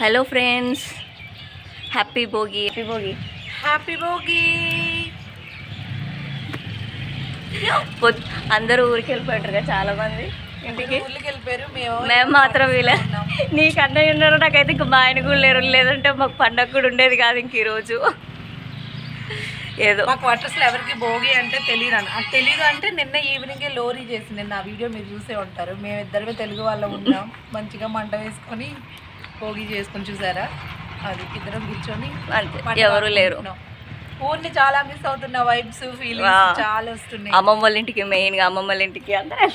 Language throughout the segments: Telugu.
Hello friends, happy Bhogi. Happy Bhogi. Happy Bhogi. అందరూ ఊరికి వెళ్ళిపోయారు చాలా మంది ఇంటికి. ఊళ్ళకి వెళ్ళిపోయారు. మేము మాత్రం వీళ్ళ నీకు అన్నయ్య ఉన్నారు, నాకైతే ఇంక మా ఆయన కూడా లేరు. లేదంటే మాకు పండగ కూడా ఉండేది కాదు ఇంక ఈరోజు. ఏదో మాకు అసలు ఎవరికి భోగి అంటే తెలీదు అంటే నిన్న ఈవినింగే లోరీ చేసి, నిన్న ఆ వీడియో మీరు చూసే ఉంటారు. మేము ఇద్దరమే తెలుగు వాళ్ళం ఉన్నాం. మంచిగా మంట వేసుకొని భోగి చేసుకొని చూసారా, అది ఇద్దరం కూర్చొని. ఎవరు లేరు. ఊరిని చాలా మిస్ అవుతున్నా. వైబ్స్ ఫీలింగ్స్ చాలా వస్తున్నాయి. అమ్మమ్మ వాళ్ళ ఇంటికి, మెయిన్గా అమ్మమ్మ వాళ్ళ ఇంటికి అందరూ.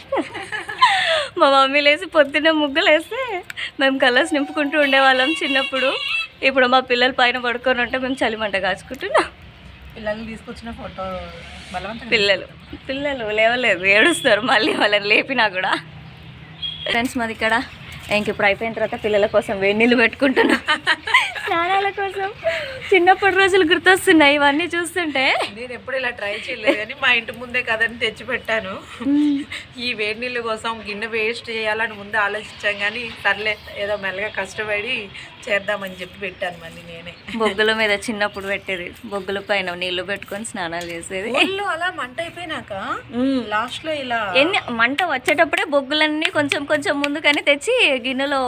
మా మమ్మీ లేసి పొద్దున్నే ముగ్గులు వేస్తే మేము కలర్స్ నింపుకుంటూ ఉండేవాళ్ళం చిన్నప్పుడు. ఇప్పుడు మా పిల్లలు పైన పడుకొని ఉంటే మేము చలిమంట కాచుకుంటున్నాం. పిల్లల్ని తీసుకొచ్చిన ఫోటో పిల్లలు లేవలేదు, ఏడుస్తారు మళ్ళీ వాళ్ళని లేపినా కూడా. ఫ్రెండ్స్ మాది ఇక్కడ ఇంక ఇప్పుడు అయిపోయిన తర్వాత పిల్లల కోసం వేడి నీళ్ళు పెట్టుకుంటున్నా, స్నానాల కోసం. చిన్నప్పటి రోజులు గుర్తొస్తున్నాయి ఇవన్నీ చూస్తుంటే. నేను ఎప్పుడు ఇలా ట్రై చేయలేదు కానీ మా ఇంటి ముందే కదని తెచ్చి పెట్టాను. ఈ వేడి నీళ్ళ కోసం గిన్నె వేస్ట్ చేయాలని ముందే ఆలోచించాం కానీ సర్లే ఏదో మెల్లగా కష్టపడి చేద్దామని చెప్పి పెట్టాను. మళ్ళీ నేనే బొగ్గుల మీద చిన్నప్పుడు పెట్టేది, బొగ్గుల పైన నీళ్లు పెట్టుకొని స్నానాలు చేసేది. ఒళ్ళు అలా మంట అయిపోయినాక లాస్ట్ లో ఇలా మంట వచ్చేటప్పుడే బొగ్గులన్నీ కొంచెం కొంచెం ముందుకని తెచ్చి గిన్నెలో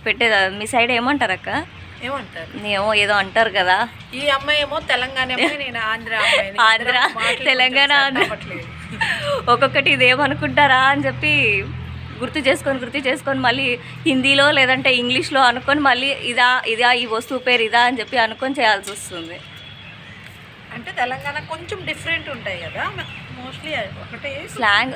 పెట్టేది. మీ సైడ్ ఏమంటారు అక్క? ఏమంటారు? ఏమో ఏదో అంటారు కదా. ఈ అమ్మాయి ఏమో తెలంగాణ అమ్మాయి, నేను ఆంధ్ర అమ్మాయి. ఆంధ్ర తెలంగాణ ఒక్కొక్కటి ఇదేమనుకుంటారా అని చెప్పి గుర్తు చేసుకొని మళ్ళీ హిందీలో లేదంటే ఇంగ్లీష్లో అనుకొని మళ్ళీ ఇదా ఈ వస్తువు పేరు ఇదా అని చెప్పి అనుకొని చేయాల్సి వస్తుంది. అంటే తెలంగాణ కొంచెం డిఫరెంట్ ఉంటాయి కదా, మోస్ట్లీ ఒకటే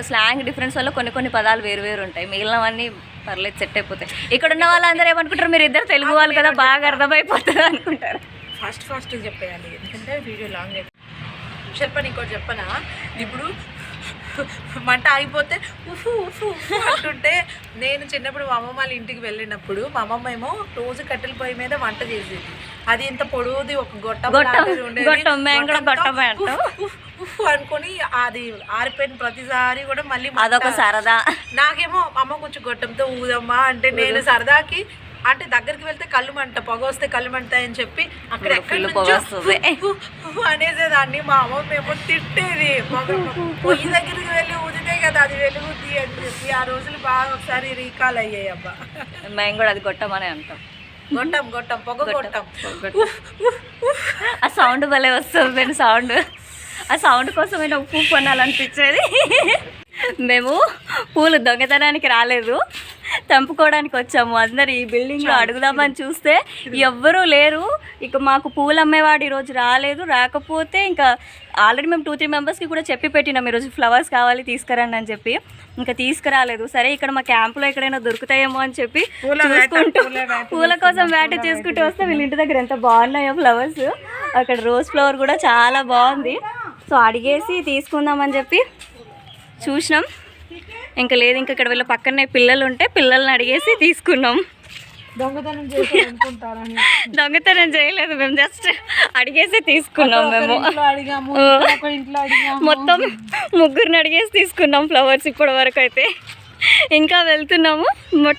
స్లాంగ్ డిఫరెన్స్ వల్ల కొన్ని పదాలు వేరు ఉంటాయి. మిగిలినవన్నీ పర్లేదు, సెట్ అయిపోతాయి. ఇక్కడ ఉన్న వాళ్ళందరూ ఏమనుకుంటారు, మీరు ఇద్దరు తెలుగు వాళ్ళు కదా బాగా అర్థమైపోతుంది అనుకుంటారు. ఫాస్ట్ చెప్పేయాలి, ఎందుకంటే వీడియో లాంగ్ అయిపోయింది. చెప్పని ఇంకోటి చెప్పనా, ఇప్పుడు మంట ఆగిపోతే ఉఫు ఉఫు ఉఫు అంటుంటే, నేను చిన్నప్పుడు మా అమ్మమ్మ వాళ్ళ ఇంటికి వెళ్ళినప్పుడు మా అమ్మమ్మ ఏమో రోజు కట్టెల పొయ్యి మీద వంట చేసేది. అది ఇంత పొడవుది ఒక గొట్టం ఉఫ్ అనుకొని అది ఆరిపోయిన ప్రతిసారి కూడా మళ్ళీ అదొక సరదా. నాకేమో అమ్మ కొంచెం గొట్టంతో ఊదమ్మా అంటే, నేను సరదాకి అంటే దగ్గరికి వెళ్తే కళ్ళు మంట, పొగ వస్తే కళ్ళు మంటాయని చెప్పి అక్కడ అనేసేదాన్ని. మా అమ్మ ఏమో తిట్టేది, పొయ్యి దగ్గరికి వెళ్ళి ఊదితే కదా అది వెలుగుద్ది అని చెప్పి. ఆ రోజులు బాగా ఒకసారి రీకాల్ అయ్యాయి. అబ్బా మేము కూడా అది గొట్టమనే అంటాం. గొట్టం పొగ గొట్టం. ఆ సౌండ్ భలే వస్తుంది. ఆ సౌండ్ కోసమైనా ఉప్పు కొనాలనిపించేది. మేము పూలు దొంగతనానికి రాలేదు, తెంపుకోవడానికి వచ్చాము. అందరు ఈ బిల్డింగ్లో అడుగుదామని చూస్తే ఎవ్వరూ లేరు. ఇక మాకు పూలు అమ్మేవాడు ఈరోజు రాలేదు. రాకపోతే ఇంకా ఆల్రెడీ మేము 2-3 మెంబర్స్కి కూడా చెప్పి పెట్టినాం ఈరోజు ఫ్లవర్స్ కావాలి తీసుకురండి అని చెప్పి. ఇంకా తీసుకురాలేదు. సరే ఇక్కడ మా క్యాంపులో ఎక్కడైనా దొరుకుతాయేమో అని చెప్పి చూసుకుంటూ పూల కోసం వేట చేసుకుంటూ వస్తే వీళ్ళ ఇంటి దగ్గర ఎంత బాగున్నాయో ఫ్లవర్స్. అక్కడ రోజ్ ఫ్లవర్ కూడా చాలా బాగుంది. సో అడిగేసి తీసుకుందామని చెప్పి చూసినాం. ఇంకా లేదు, ఇంకా ఇక్కడ వీళ్ళ పక్కనే పిల్లలు ఉంటే పిల్లల్ని అడిగేసి తీసుకున్నాం. దొంగతనం చేయలేదు, మేము జస్ట్ అడిగేసి తీసుకున్నాం. మేము మొత్తం ముగ్గురిని అడిగేసి తీసుకున్నాం ఫ్లవర్స్ ఇప్పటి వరకు అయితే. ఇంకా వెళ్తున్నాము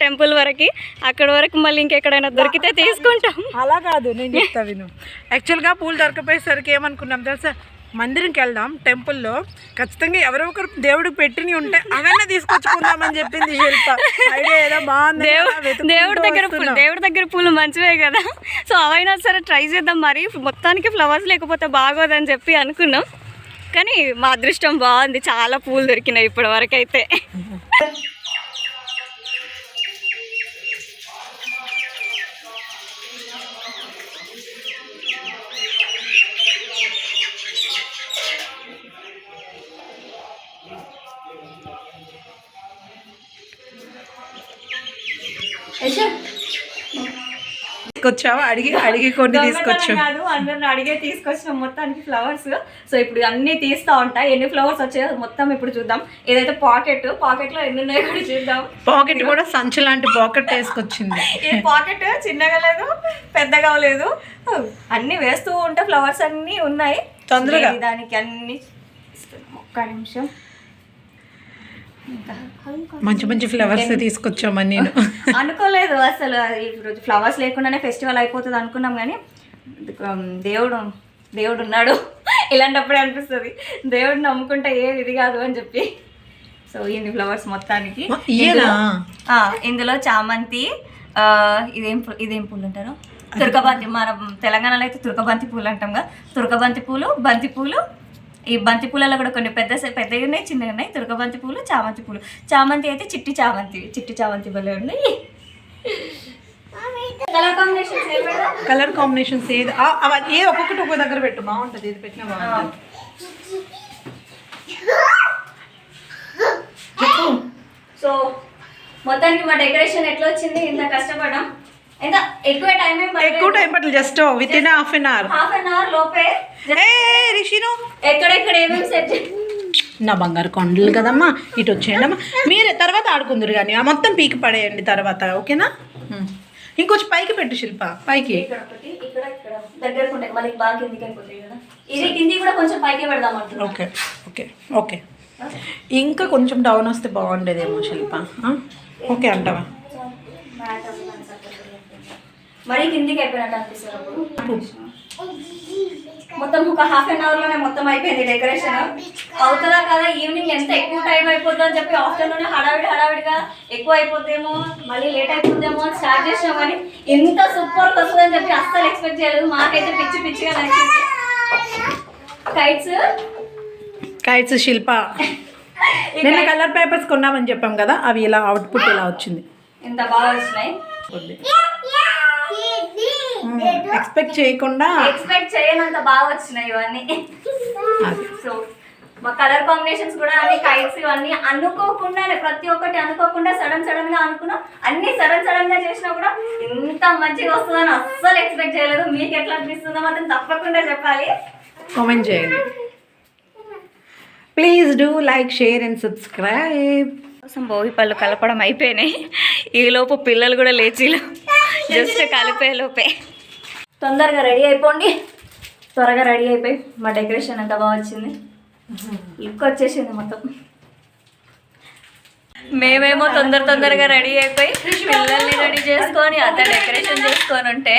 టెంపుల్ వరకు. అక్కడ వరకు మళ్ళీ ఇంకెక్కడైనా దొరికితే తీసుకుంటాం. అలా కాదు, నేను చెప్తా విను. యాక్చువల్గా పూలు దొరకపోయేసరికి ఏమనుకున్నాం తెలుసా, మందిరంకి వెళ్దాం, టెంపుల్లో ఖచ్చితంగా ఎవరో ఒకరు దేవుడికి పెట్టిని ఉంటే అవన్నీ తీసుకొచ్చుకుందామని చెప్పింది శిల్ప. ఐడియా ఏదో బాగుంది. దేవుడి దగ్గర పూలు మంచివే కదా, సో అవైనా సరే ట్రై చేద్దాం. మరి మొత్తానికి ఫ్లవర్స్ లేకపోతే బాగోదని చెప్పి అనుకున్నాం. కానీ మా అదృష్టం బాగుంది, చాలా పూలు దొరికినాయి ఇప్పటి వరకు అయితే. తీసుకొచ్చావా? అడిగి కొన్ని తీసుకొచ్చాం. అందరిని అడిగే తీసుకొచ్చినాం మొత్తానికి ఫ్లవర్స్. సో ఇప్పుడు అన్ని తీస్తూ ఉంటాయి. ఎన్ని ఫ్లవర్స్ వచ్చాయో మొత్తం ఇప్పుడు చూద్దాం. ఏదైతే పాకెట్లో ఎన్ని ఉన్నాయో కూడా చూద్దాం. పాకెట్ కూడా సంచి లాంటి పాకెట్ వేసుకొచ్చింది. ఈ పాకెట్ చిన్నగా లేదు, పెద్దగా లేదు, అన్ని వేస్తూ ఉంటే ఫ్లవర్స్ అన్ని ఉన్నాయి. తొందరగా దానికి అన్ని ఒక్క నిమిషం మంచి మంచి ఫ్లవర్స్ తీసుకొచ్చామని నేను అనుకోలేదు అసలు ఈరోజు ఫ్లవర్స్ లేకుండానే ఫెస్టివల్ అయిపోతుంది అనుకున్నాం కానీ దేవుడు ఉన్నాడు ఇలాంటప్పుడే అనిపిస్తుంది దేవుడు నమ్ముకుంటే ఏది ఇది కాదు అని చెప్పి. సో ఇన్ని ఫ్లవర్స్ మొత్తానికి ఇందులో చామంతి, ఇదేం పూలు అంటారు, తురకబంతి, మన తెలంగాణలో అయితే తురకబంతి పూలు అంటాం కదా, తురకబంతి పూలు, బంతి పూలు. ఈ బంతి పూలలో కూడా కొన్ని పెద్దవి ఉన్నాయి, చిన్నవి ఉన్నాయి. తురకబంతి పూలు, చామంతి పూలు. చామంతి అయితే చిట్టి చామంతి భలే ఉన్నాయి. కలర్ కాంబినేషన్స్ ఏది ఏ ఒక్కొక్కటి ఒక్కొక్క దగ్గర పెట్టు, బాగుంటుంది. ఇది పెట్టినా బాగుంటుంది. సో మొత్తానికి మా డెకరేషన్ ఎట్లా వచ్చింది? ఇంత కష్టపడడం, ఎంత ఎక్కువ టైం పట్టలేదు, just within half an hour లోపే ఎక్కడెక్కడ ఏమేమి సెట్ నా బంగారు కొండలు కదమ్మా. ఇటు వచ్చేయండి మీరు, తర్వాత ఆడుకుందరు కానీ ఆ మొత్తం పీకి పడేయండి తర్వాత, ఓకేనా? ఇంకొంచెం పైకి పెట్టు శిల్ప, పైకి దగ్గరకు ఉంటాయి, మళ్ళీ బాగా కిందికి అయిపోతాయి కదా. ఇది కింది కూడా కొంచెం పైకి పెడదాం అంటున్నా. ఓకే ఓకే ఓకే, ఇంకా కొంచెం డౌన్ వస్తే బాగుండేదేమో శిల్ప. ఓకే అంటావా? మరీ కిందికి అయిపోయినట్టు అనిపిస్తుంది అప్పుడు. మొత్తం ఒక హాఫ్ అన్ అవర్లోనే మొత్తం అయిపోయింది డెకరేషన్. అవుతుందా కదా, ఈవినింగ్ ఎంత ఎక్కువ టైం అయిపోతుందో అని చెప్పి ఆఫ్టర్నూన్ హడావిడిగా ఎక్కువ అయిపోతేమో, మళ్ళీ లేట్ అయిపోతేమో అని స్టార్ట్ చేసినాం. కానీ ఇంత సూపర్ వస్తుందని చెప్పి అస్సలు ఎక్స్పెక్ట్ చేయలేదు. మాకైతే పిచ్చిగా నచ్చింది. కైట్స్ శిల్ప నిన్న కలర్ పేపర్స్ కొన్నామని చెప్పాం కదా, అవి ఇలా అవుట్పుట్ ఇలా వచ్చింది. ఎంత బాగా వచ్చినాయి, ఎక్స్పెక్ట్ చేయనంత బాగా వచ్చినాయి ఇవన్నీ. సో మా కలర్ కాంబినేషన్స్ కూడా అన్ని కైట్స్ ఇవన్నీ అనుకోకుండానే, ప్రతి ఒక్కటి అనుకోకుండా సడన్ గా అనుకున్నాం. అన్ని సడన్ గా చేసినా కూడా ఇంత మంచిగా వస్తుందని అస్సలు ఎక్స్పెక్ట్ చేయలేదు. మీకు ఎట్లా అనిపిస్తుందో మాత్రం తప్పకుండా చెప్పాలి, కామెంట్ చేయండి. Please do like, share and subscribe. Bhogi పళ్ళు కలపడం అయిపోయినాయి. ఈలోపు పిల్లలు కూడా లేచిలు, జస్ట్ కలిపే లోపే. తొందరగా రెడీ అయిపోండి. త్వరగా రెడీ అయిపోయి మా డెకరేషన్ ఎంత బాగా వచ్చింది, లుక్ వచ్చేసింది మొత్తం. మేమేమో తొందరగా రెడీ అయిపోయి పిల్లల్ని రెడీ చేసుకొని అంత డెకరేషన్ చేసుకొని ఉంటే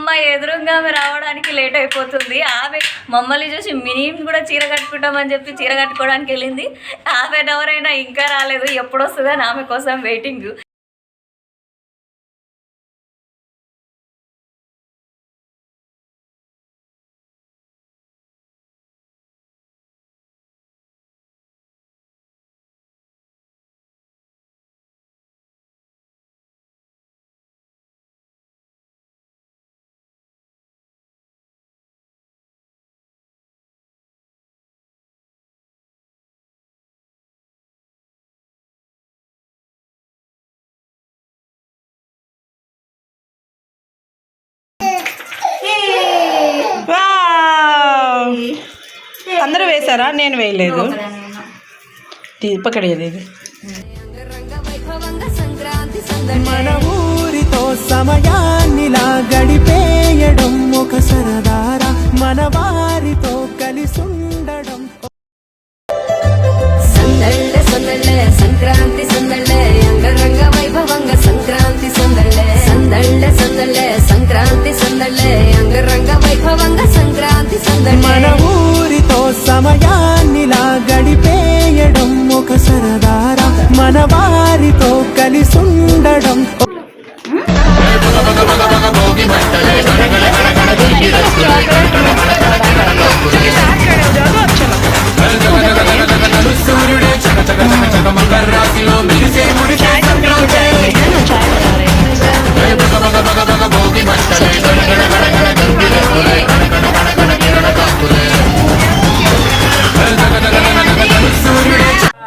మా ఎదురుగా ఆమె రావడానికి లేట్ అయిపోతుంది. ఆమె మమ్మల్ని చూసి మినిమం కూడా చీర కట్టుకుంటామని చెప్పి చీర కట్టుకోవడానికి వెళ్ళింది. హాఫ్ అన్ అవర్ అయినా ఇంకా రాలేదు. ఎప్పుడు వస్తుందని ఆమె కోసం వెయిటింగ్. అందరూ వేశారా? నేను వేయలేదు. పక్కడేది మన ఊరితో సమయాన్నిలా గడిపేయడం ఒక సరదారా, మన వారితో కలిసి ఉండడం. సందళ్ళే సంక్రాంతి సందళ్ళే అంగరంగ వైభవంగా సంక్రాంతి సందళ్ళే సంక్రాంతి సందళ్ళే అంగరంగ వైభవంగా సంక్రాంతి సందళ్ళే. మన ఊరితో సమయాన్నిలా గడిపేయడం ఒక సరదారా, మన వారితో కలిసి ఉండడం.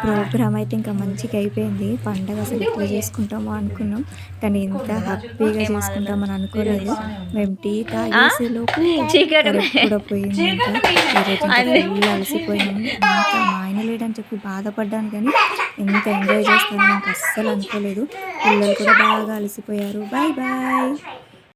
ప్రోగ్రామ్ అయితే ఇంకా మంచిగా అయిపోయింది. పండగ అసలు ఎట్లా చేసుకుంటామో అనుకున్నాం, కానీ ఇంత హ్యాపీగా చేసుకుంటామని అనుకోలేదు. మేము టీ తాగేసేలోపు కూడా పోయింది. ఫుల్ అలసిపోయినాము. ఇంకా మా ఆయన లేడని చెప్పి బాధపడ్డాను, కానీ ఎంత ఎంజాయ్ చేస్తానో నాకు అస్సలు అనుకోలేదు. పిల్లలు కూడా బాగా అలసిపోయారు. Bye bye.